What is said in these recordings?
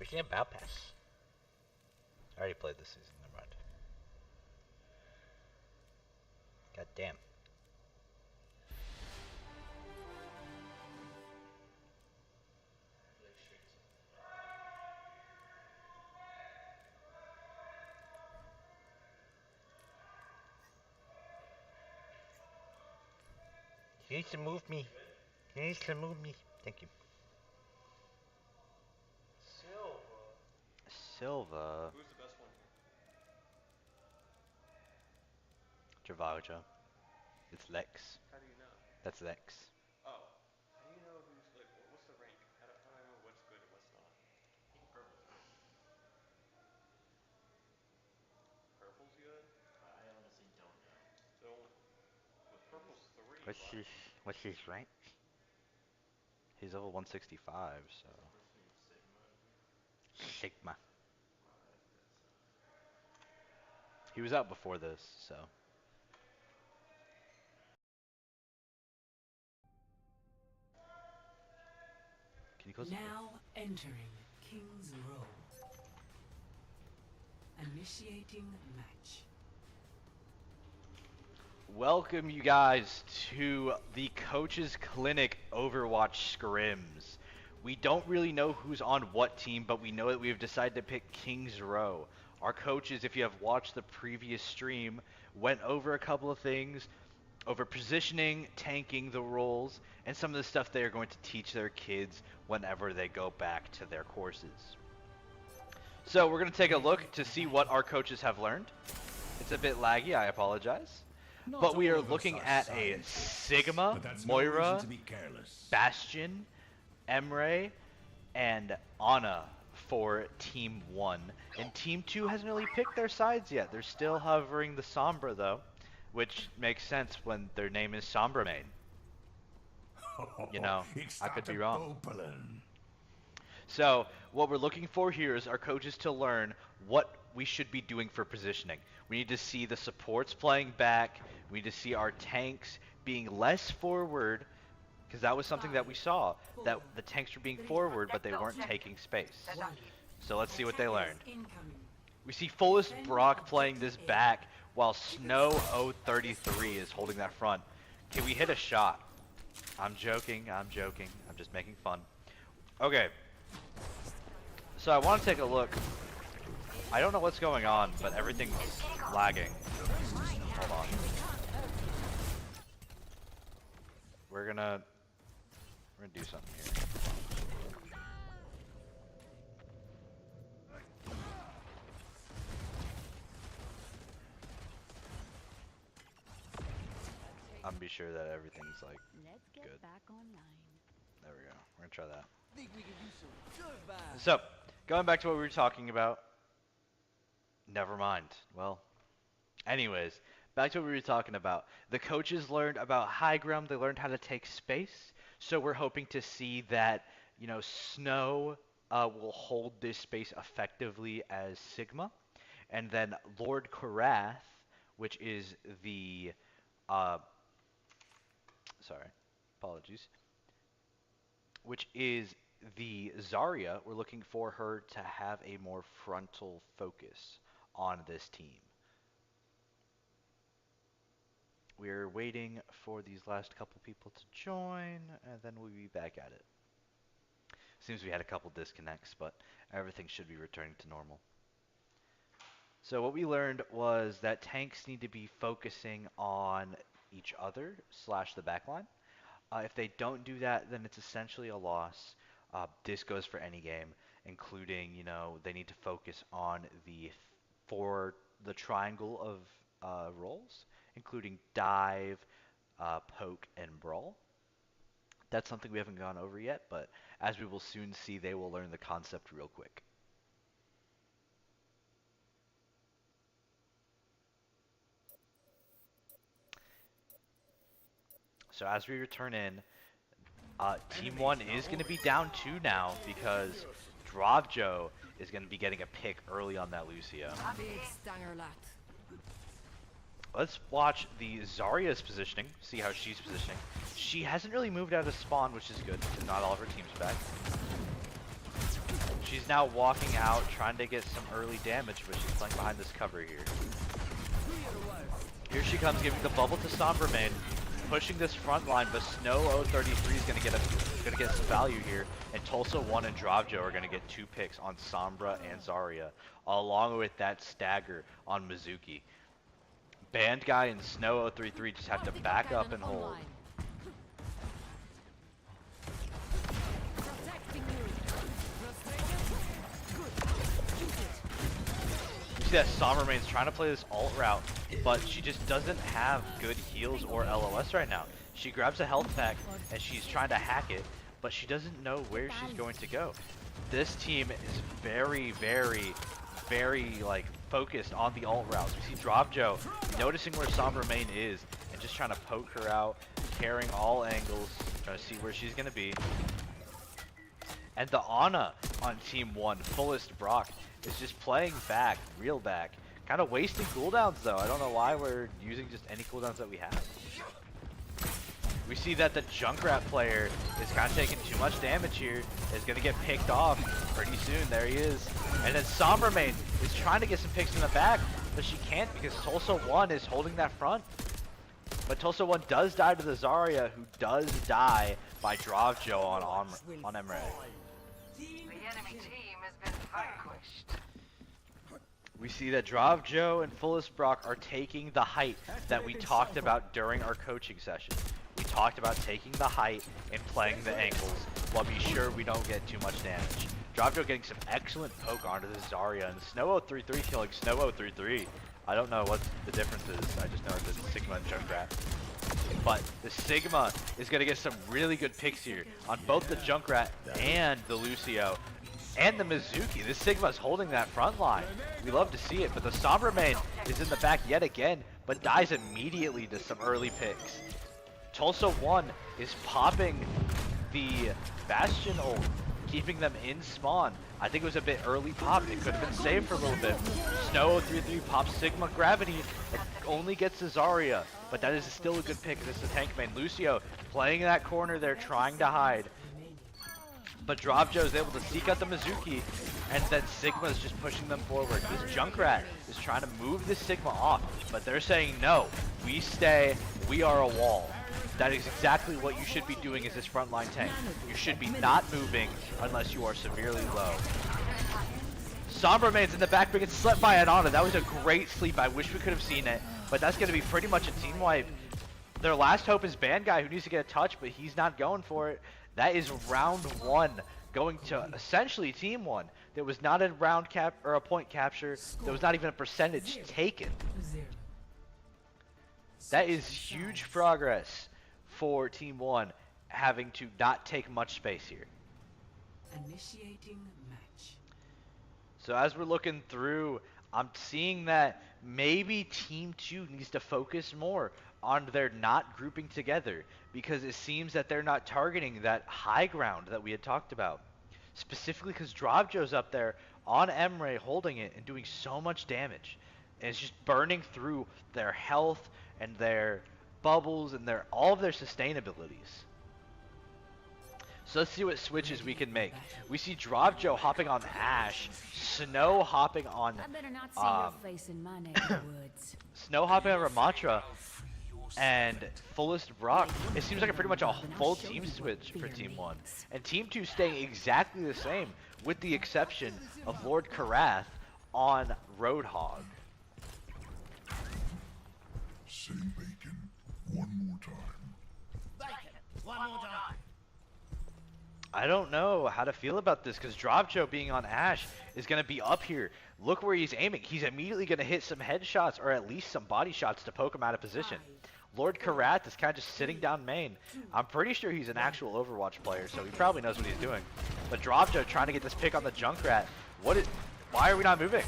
Speaking of Battle Pass, I already played this season. Never mind. God damn. He needs to move me. He needs to move me. Thank you. Silva. Who's the best one here? Travaglia. It's Lex. How do you know? That's Lex. Oh. How do you know who's, like, what's the rank? How do I know what's good and what's not? I think purple's good. Purple's good? I honestly don't know. So, with purple's 3, What's his rank? He's level 165, so. Is the person named Sigma in here? Sigma. I think that's He was out before this, so. Can you close Now entering King's Row. Initiating match. Welcome you guys to the Coaches Clinic Overwatch Scrims. We don't really know who's on what team, but we know that we have decided to pick King's Row. Our coaches, if you have watched the previous stream, went over a couple of things, over positioning, tanking the roles, and some of the stuff they are going to teach their kids whenever they go back to their courses. So we're going to take a look to see what our coaches have learned. It's a bit laggy, I apologize. But we are looking at a Sigma, Moira, Bastion, Emre, and Ana for Team 1. And Team 2 hasn't really picked their sides yet. They're still hovering the Sombra, though, which makes sense when their name is Sombra Main. You know, I could be wrong. So, what we're looking for here is our coaches to learn what we should be doing for positioning. We need to see the supports playing back. We need to see our tanks being less forward, because that was something that we saw, that the tanks were being forward, but they weren't taking space. So let's see what they learned. We see Fullest Brock playing this back, while Snow 033 is holding that front. Can we hit a shot? I'm joking, I'm just making fun. Okay. So I want to take a look. I don't know what's going on, but everything's lagging. Hold on. We're gonna do something here. I'm gonna be sure that everything's like good. Back online. There we go. We're gonna try that. So, going back to what we were talking about. Never mind. Well, anyways, back to what we were talking about. The coaches learned about high ground. They learned how to take space. So we're hoping to see that, you know, Snow will hold this space effectively as Sigma. And then Lord Karath, which is the, sorry, apologies, which is the Zarya, we're looking for her to have a more frontal focus on this team. We're waiting for these last couple people to join, and then we'll be back at it. Seems we had a couple disconnects, but everything should be returning to normal. So what we learned was that tanks need to be focusing on each other / the backline. If they don't do that, then it's essentially a loss. This goes for any game, including, you know, they need to focus on the triangle of roles, including dive, poke, and brawl. That's something we haven't gone over yet, but as we will soon see, they will learn the concept real quick. So as we return in, Team 1 is going to be down 2 now because Dravjo is going to be getting a pick early on that Lucio. Let's watch the Zarya's positioning, see how she's positioning. She hasn't really moved out of spawn, which is good, because not all of her team's back. She's now walking out, trying to get some early damage, but she's playing behind this cover here. Here she comes, giving the bubble to Sombermain, pushing this front line, but Snow 033 is gonna get some value here, and Tulsa 1 and Dravjo are gonna get 2 picks on Sombra and Zarya, along with that stagger on Mizuki. Band Guy and Snow 033 just have to back up and hold. You see that Sombermain's trying to play this alt route, but she just doesn't have good heals or LOS right now. She grabs a health pack and she's trying to hack it, but she doesn't know where she's going to go. This team is very, very, very like focused on the alt routes. We see Dravjo noticing where Sombermain is and just trying to poke her out, carrying all angles, trying to see where she's gonna be. And the Ana on Team 1, Fullest Brock, is just playing back, real back. Kind of wasting cooldowns though. I don't know why we're using just any cooldowns that we have. We see that the Junkrat player is kind of taking too much damage here. Is going to get picked off pretty soon. There he is. And then Sombermain is trying to get some picks in the back, but she can't because Tulsa 1 is holding that front. But Tulsa 1 does die to the Zarya, who does die by Dravjo on Emre. The enemy team has been vanquished. We see that Dravjo and Fullest Brock are taking the height that we talked about during our coaching session. We talked about taking the height and playing the ankles while be sure we don't get too much damage. Dravjo getting some excellent poke onto the Zarya, and Snow 033 killing Snow 033. I don't know what the difference is. I just know it's Sigma and Junkrat. But the Sigma is going to get some really good picks here on both the Junkrat and the Lucio. And the Mizuki. This Sigma's holding that front line. We love to see it, but the Sombermain is in the back yet again, but dies immediately to some early picks. Tulsa 1 is popping the Bastion ult, keeping them in spawn. I think it was a bit early pop. It could have been saved for a little bit. Snow 033 pops Sigma Gravity and only gets the Zarya, but that is still a good pick. This is the tank main. Lucio playing in that corner there, trying to hide. But Dravjo is able to seek out the Mizuki, and then Sigma is just pushing them forward. This Junkrat is trying to move this Sigma off, but they're saying no, we stay, we are a wall. That is exactly what you should be doing as this frontline tank. You should be not moving unless you are severely low. Sombermain's in the back, but gets slept by an Ana. That was a great sleep. I wish we could have seen it, but that's going to be pretty much a team wipe. Their last hope is Band Guy, who needs to get a touch, but he's not going for it. That is round 1, going to essentially team 1. There was not a round cap or a point capture. There was not even a percentage taken. That is huge progress for team 1, having to not take much space here. Initiating match. So as we're looking through, I'm seeing that maybe team 2 needs to focus more on their not grouping together, because it seems that they're not targeting that high ground that we had talked about. Specifically because Dravjo's up there on Emre holding it and doing so much damage. And it's just burning through their health and their bubbles and all of their sustainabilities. So let's see what switches we can make. We see Dravjo hopping on Ashe, Snow hopping on I better not see your face in my neck of the woods. Snow hopping on Ramatra, and Fullest Brock. It seems like pretty much a full team switch for Team 1. And Team 2 staying exactly the same, with the exception of Lord Karath on Roadhog. Say bacon one more time. Bacon, one more time. I don't know how to feel about this, because Dravjo being on Ashe is going to be up here. Look where he's aiming. He's immediately going to hit some headshots, or at least some body shots to poke him out of position. Lord Karath is kind of just sitting down main. I'm pretty sure he's an actual Overwatch player, so he probably knows what he's doing. But Dravjo trying to get this pick on the Junkrat. Why are we not moving?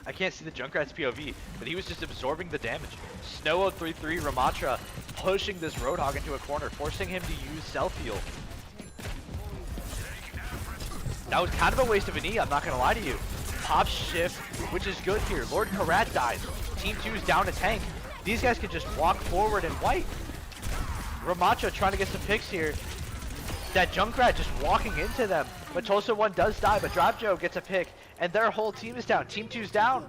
I can't see the Junkrat's POV, but he was just absorbing the damage. Snow 033 Ramatra pushing this Roadhog into a corner, forcing him to use self-heal. That was kind of a waste of an E, I'm not going to lie to you. Pop shift, which is good here. Lord Karath dies. Team 2 is down to tank. These guys can just walk forward and wipe. Ramatra trying to get some picks here. That Junkrat just walking into them But Tulsa 1 does die, but Drop Joe gets a pick, and their whole team is down. Team 2's down.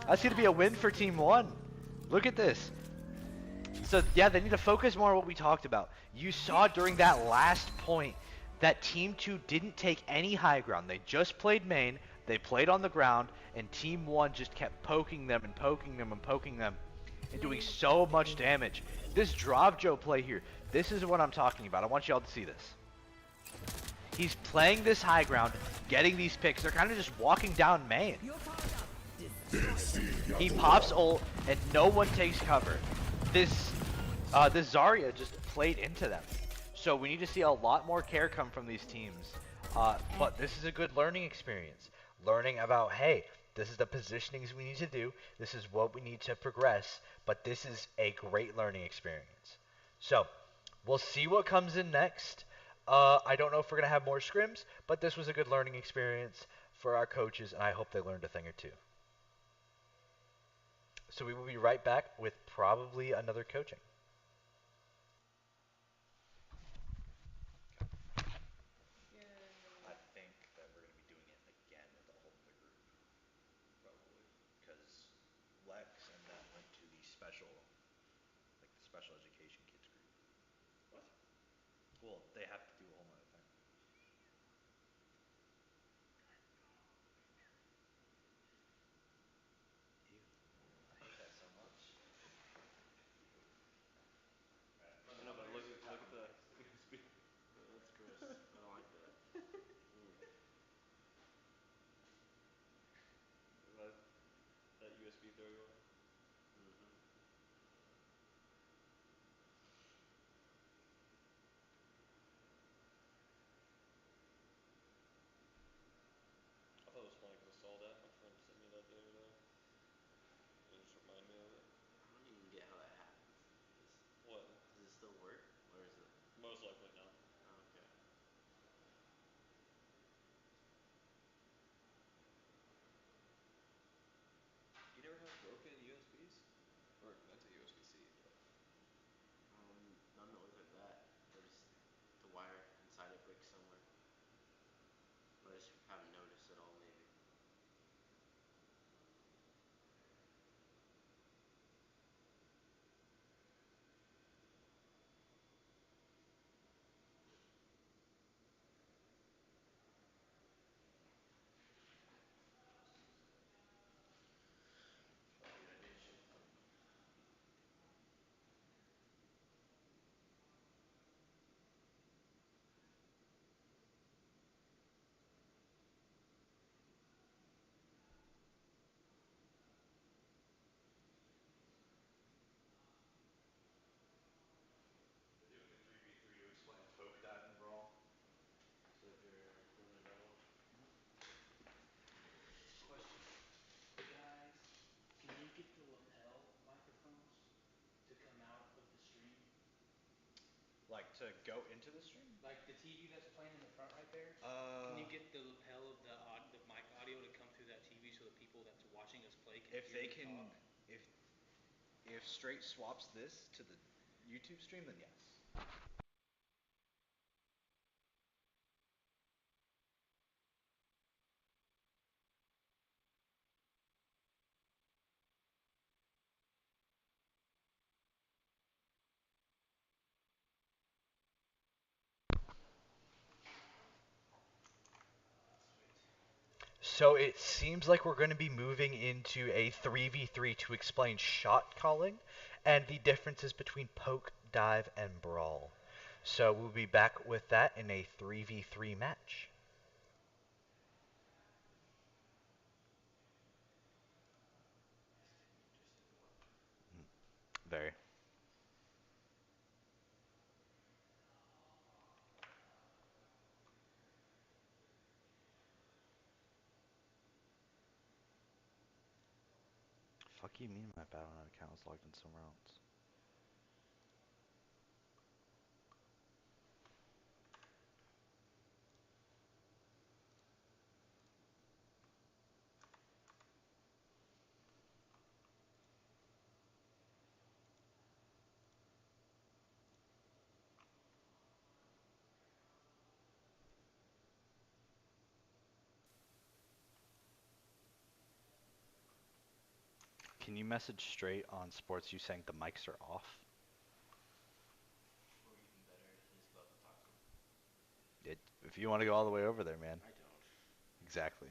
That's going to be a win for Team 1. Look at this. So, yeah, they need to focus more on what we talked about. You saw during that last point that Team 2 didn't take any high ground. They just played main, they played on the ground, and Team 1 just kept poking them and poking them and poking them and doing so much damage. This Drop Joe play here, this is what I'm talking about. I want y'all to see this. He's playing this high ground, getting these picks. They're kind of just walking down main. He pops ult, and no one takes cover. This Zarya just played into them. So we need to see a lot more care come from these teams. But this is a good learning experience. Learning about, hey, this is the positionings we need to do. This is what we need to progress. But this is a great learning experience. So we'll see what comes in next. I don't know if we're going to have more scrims, but this was a good learning experience for our coaches, and I hope they learned a thing or two. So we will be right back with probably another coaching. I think that we're going to be doing it again with a whole other group. Probably. Because Lex and them went to the special, like the special education kids group. What? Well, they have to do a whole other thing. Ew. I hate that so much. I know, but look at the USB. That's gross. I don't like that. That USB throw you off? Mm-hmm. I thought it was funny because I saw that. My friend sent me that the other day. And it just reminded me of it. I don't even get how that happens. What? Does it still work? Or is it? Most likely no. Oh, okay. You never have broken USBs? Or that's a USB-C, but None that look like that. Or just the wire inside it breaks somewhere. Or I just haven't noticed at all, maybe. Fucking addiction. They're doing a 3v3 to explain poke dive and brawl. So if you're learning that one. Question. Guys, can you get the lapel microphones to come out of the stream? Like to go into the stream? Like the TV that's playing in the front right there? Can you get the lapel of the mic audio to come through that TV so the people that's watching us play can If hear they the can, talk? if straight swaps this to the YouTube stream, then yes. So it seems like we're going to be moving into a 3v3 to explain shot calling and the differences between poke, dive, and brawl. So we'll be back with that in a 3v3 match. Very. Fuck you mean my Battle.net account is logged in somewhere else? can you message straight on sports you saying the mics are off? Or even better, he's about to talk to him. If you want to go all the way over there, man. I don't. Exactly.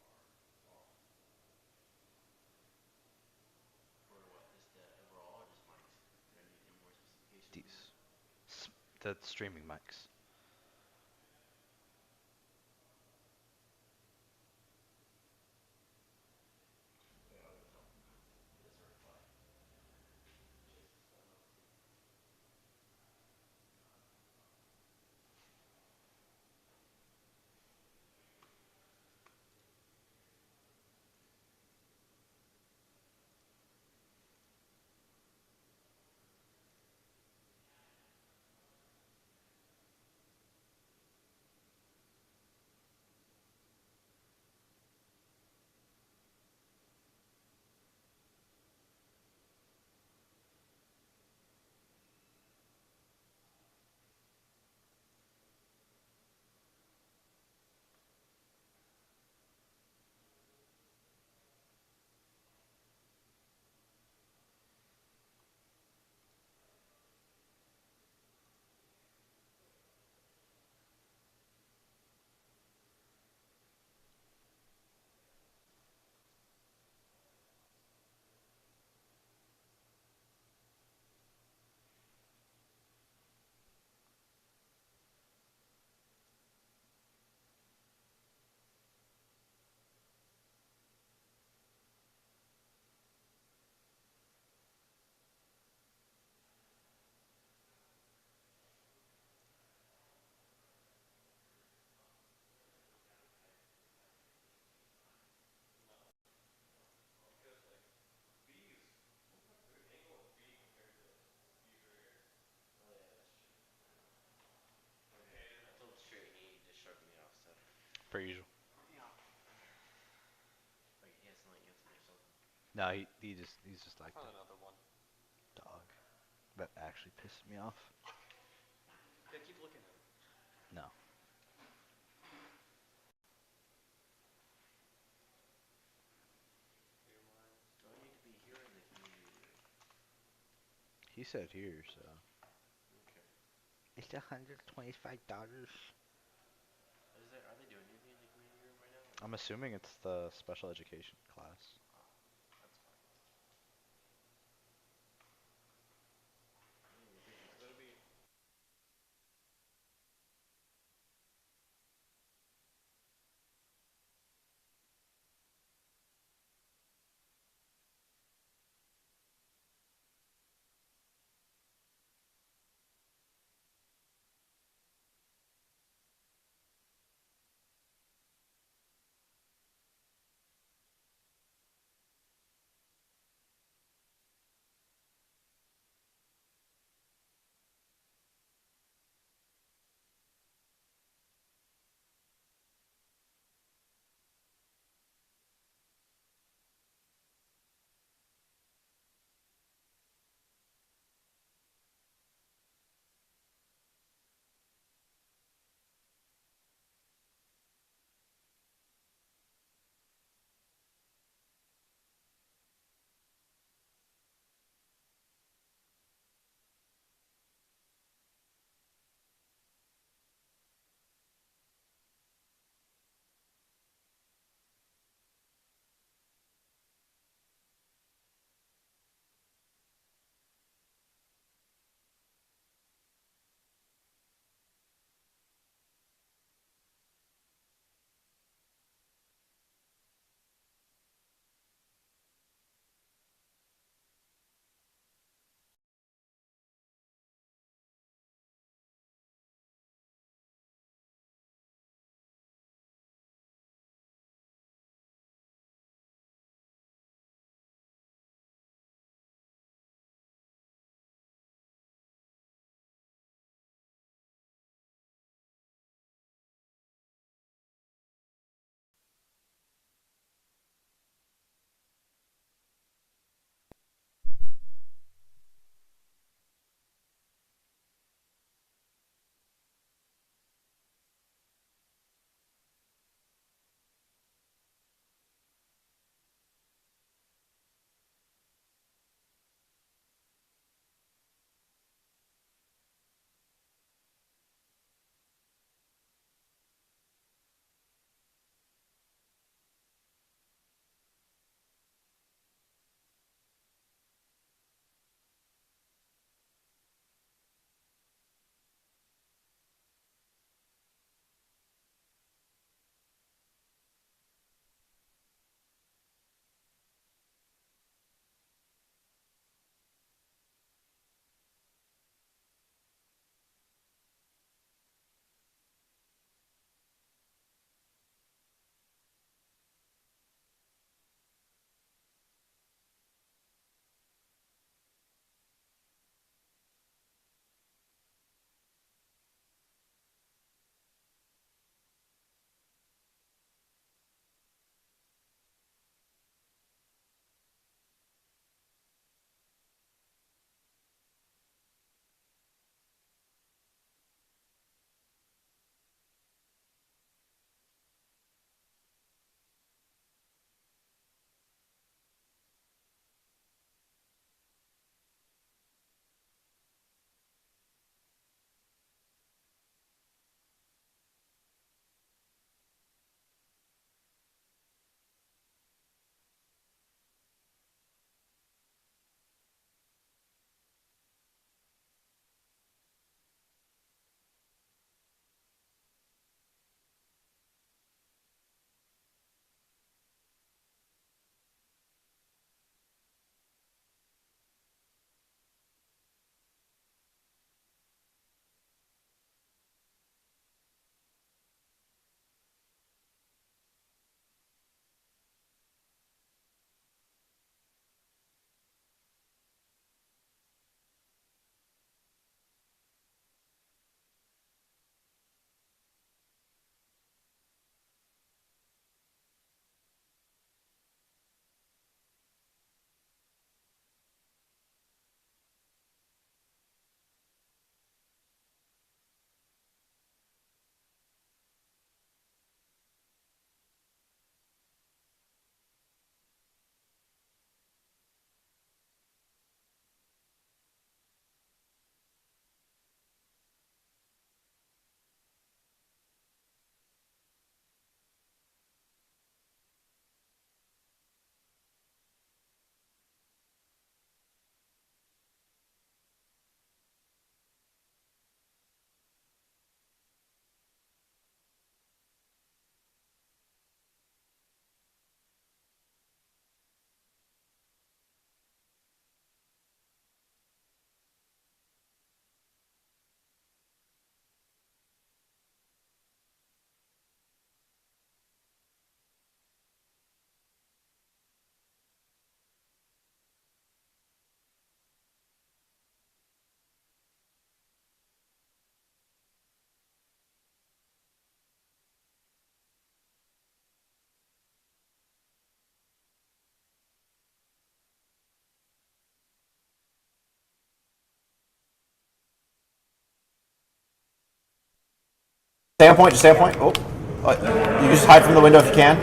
Mics are off. For what? Just overall or just mics? Is there any more specification than that? These. The streaming mics. Yeah, I would tell him to get a certified. Chase this one up too. Oh yeah, that's true. I told Straight and he just shrugged me off, so. Per usual. Yeah. Like he has something against me or something. No, he's just like Found that another one. dog. That actually pisses me off. Yeah, keep looking at it. No. Clear minds. Do I need to be here in the community? He said here, so. Okay. It's $125. Is there? Are they doing anything in the community room right now? I'm assuming it's the special education class. Oh, that's fine. I didn't even think of So that. that'll be Stay on point, just stay on point. Oh. You can just hide from the window if you can.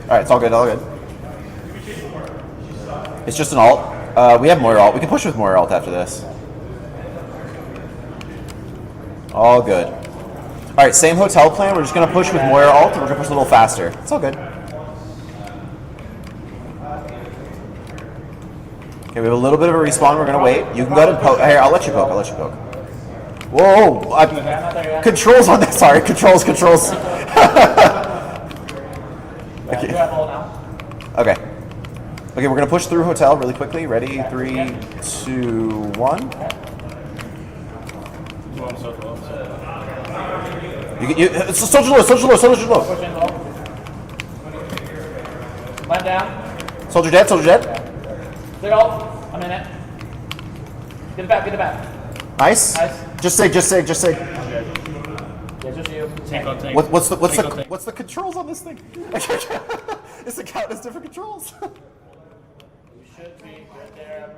Alright, it's all good, all good. It's just an alt. We have Moira alt. We can push with Moira alt after this. All good. Alright, same hotel plan. We're just going to push with Moira alt, and we're going to push a little faster. It's all good. Okay, we have a little bit of a respawn. We're going to wait. You can go ahead and poke. Here, I'll let you poke. I'll let you poke. Whoa! Controls on that. Sorry, controls. Okay. Okay. Okay, we're gonna push through hotel really quickly. Ready? 3, 2, 1. Soldier low. Land down. Soldier dead. Big ult. I'm in it. Get it back. Nice. Just sig. Yeah, just you. What's the controls on this thing? Is it count as different controls? You should be right there.